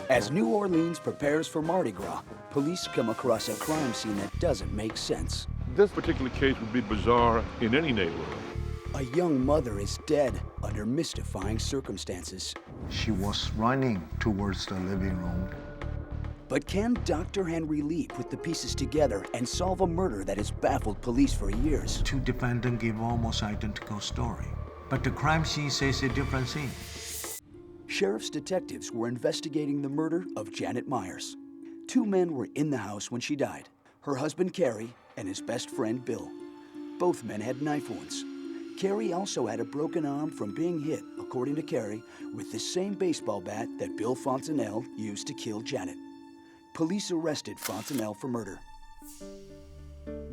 As New Orleans prepares for Mardi Gras, police come across a crime scene that doesn't make sense. This particular case would be bizarre in any neighborhood. A young mother is dead under mystifying circumstances. She was running towards the living room. But can Dr. Henry Lee put the pieces together and solve a murder that has baffled police for years? Two defendants gave almost identical story, but the crime scene says a different thing. Sheriff's detectives were investigating the murder of Janet Myers. Two men were in the house when she died, her husband Carrie and his best friend Bill. Both men had knife wounds. Carrie also had a broken arm from being hit, according to Carrie, with the same baseball bat that Bill Fontenelle used to kill Janet. Police arrested Fontenelle for murder.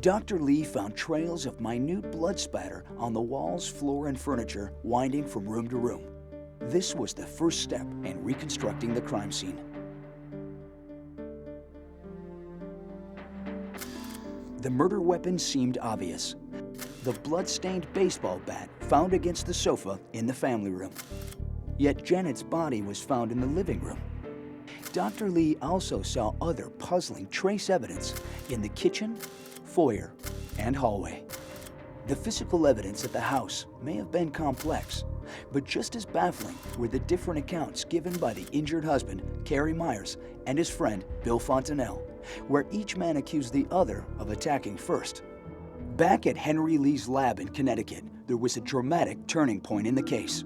Dr. Lee found trails of minute blood spatter on the walls, floor, and furniture winding from room to room. This was the first step in reconstructing the crime scene. The murder weapon seemed obvious. The blood-stained baseball bat found against the sofa in the family room. Yet Janet's body was found in the living room. Dr. Lee also saw other puzzling trace evidence in the kitchen, foyer, and hallway. The physical evidence at the house may have been complex, but just as baffling were the different accounts given by the injured husband, Carrie Myers, and his friend, Bill Fontenelle, where each man accused the other of attacking first. Back at Henry Lee's lab in Connecticut, there was a dramatic turning point in the case.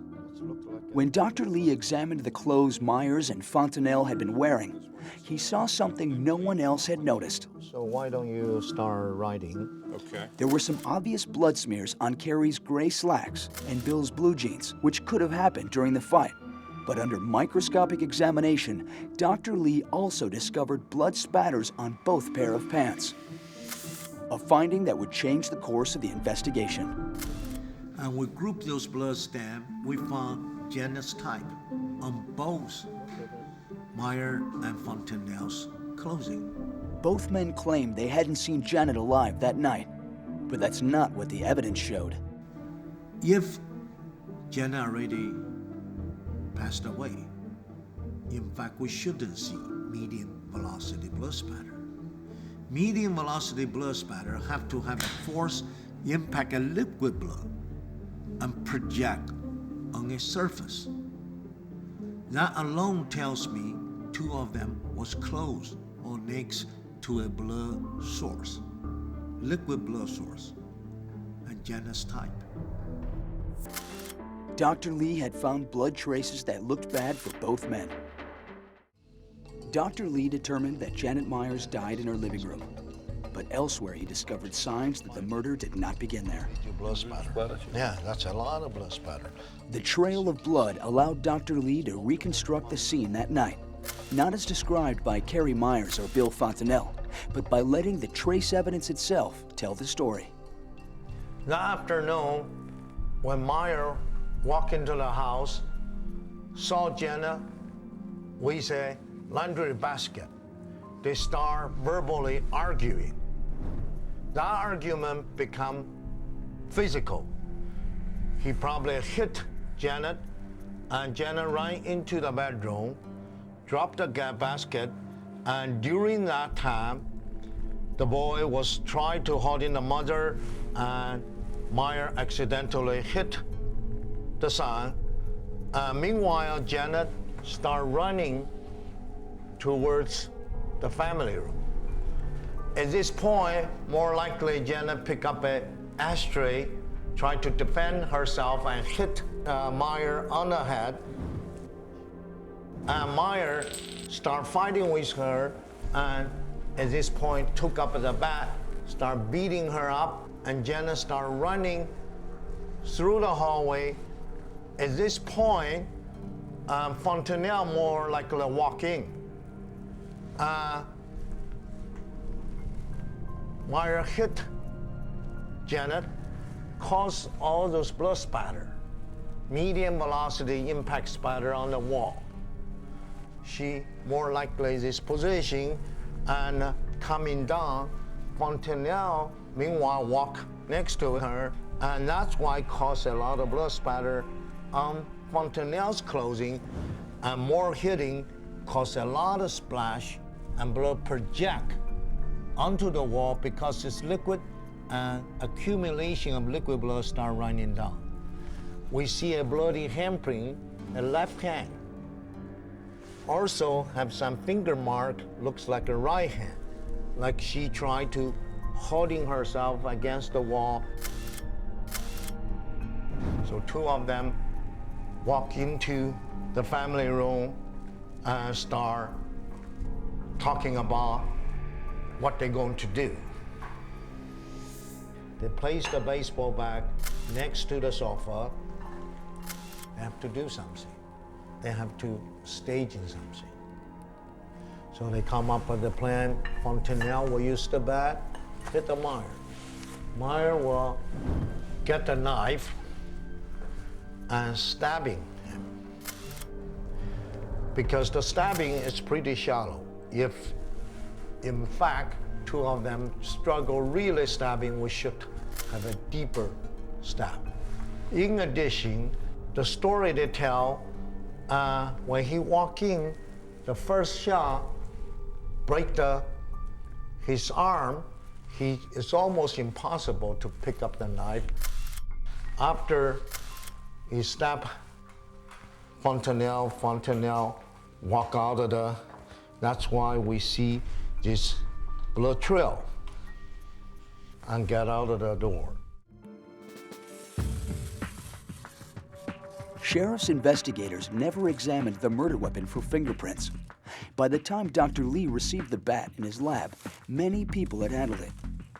When Dr. Lee examined the clothes Myers and Fontenelle had been wearing, he saw something no one else had noticed. So why don't you start writing? Okay. There were some obvious blood smears on Carrie's gray slacks and Bill's blue jeans, which could have happened during the fight. But under microscopic examination, Dr. Lee also discovered blood spatters on both pair of pants. A finding that would change the course of the investigation. And we grouped those blood stamps. We found Janet's type on both Meyer and Fontenelle's clothing. Both men claimed they hadn't seen Janet alive that night, but that's not what the evidence showed. If Janet already passed away, in fact, we shouldn't see medium velocity blood spatter. Medium velocity blood spatter have to have a force impact a liquid blood and project on a surface. That alone tells me two of them was close or next to a blood source, liquid blood source, and Janet's type. Dr. Lee had found blood traces that looked bad for both men. Dr. Lee determined that Janet Myers died in her living room, but elsewhere he discovered signs that the murder did not begin there. Blood spatter. Yeah, that's a lot of blood spatter. The trail of blood allowed Dr. Lee to reconstruct the scene that night, not as described by Carrie Myers or Bill Fontenelle, but by letting the trace evidence itself tell the story. That afternoon, when Meyer walked into the house, saw Janet with a laundry basket, they start verbally arguing. That argument become physical. He probably hit Janet, and Janet ran into the bedroom, dropped the basket, and during that time, the boy was trying to hold in the mother, and Meyer accidentally hit the son. Meanwhile, Janet started running towards the family room. At this point, more likely Janet picked up an ashtray, tried to defend herself, and hit Meyer on the head. And Meyer started fighting with her, and at this point took up the bat, started beating her up, and Janet started running through the hallway. At this point, Fontenelle more likely walked in. Meyer hit Janet, caused all those blood spatter, medium velocity impact spatter on the wall. She more likely this position and coming down. Fontenelle, meanwhile, walk next to her, and that's why caused a lot of blood spatter on Fontenelle's clothing, and more hitting cause a lot of splash and blood project onto the wall because it's liquid and accumulation of liquid blood start running down. We see a bloody handprint, a left hand. Also have some finger mark, looks like a right hand, like she tried to holding herself against the wall. So two of them walk into the family room and start talking about what they're going to do. They place the baseball bat next to the sofa. They have to do something. They have to stage in something. So they come up with a plan. Fontenelle will use the bat, hit the Meyer. Meyer will get the knife and stabbing him. Because the stabbing is pretty shallow. If, in fact, two of them struggle really stabbing, we should have a deeper stab. In addition, the story they tell, when he walked in, the first shot break his arm. It's almost impossible to pick up the knife. After he stabbed Fontenelle walk out of that's why we see this blood trail and get out of the door. Sheriff's investigators never examined the murder weapon for fingerprints. By the time Dr. Lee received the bat in his lab, many people had handled it.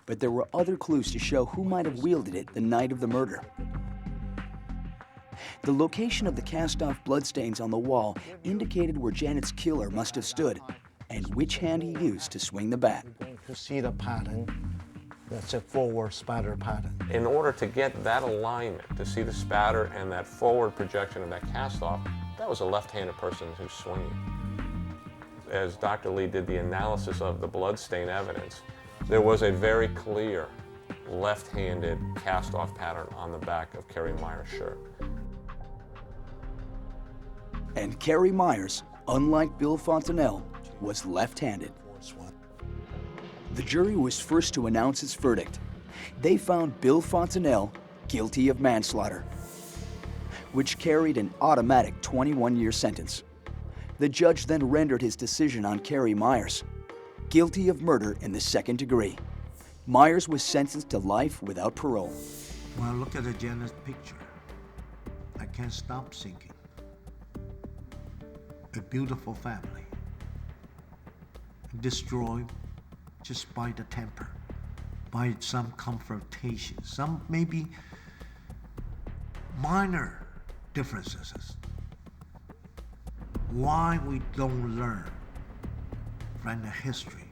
But there were other clues to show who might have wielded it the night of the murder. The location of the cast-off bloodstains on the wall indicated where Janet's killer must have stood and which hand he used to swing the bat. You're going to see the pattern. That's a forward spatter pattern. In order to get that alignment, to see the spatter and that forward projection of that cast-off, that was a left-handed person who's swinging. As Dr. Lee did the analysis of the bloodstain evidence, there was a very clear left-handed cast-off pattern on the back of Kerry Meyer's shirt. And Kerry Myers, unlike Bill Fontenelle, was left-handed. The jury was first to announce its verdict. They found Bill Fontenelle guilty of manslaughter, which carried an automatic 21-year sentence. The judge then rendered his decision on Kerry Myers, guilty of murder in the second degree. Myers was sentenced to life without parole. When I look at the Janet picture, I can't stop thinking. A beautiful family, destroyed just by the temper, by some confrontation, some maybe minor differences. Why we don't learn from the history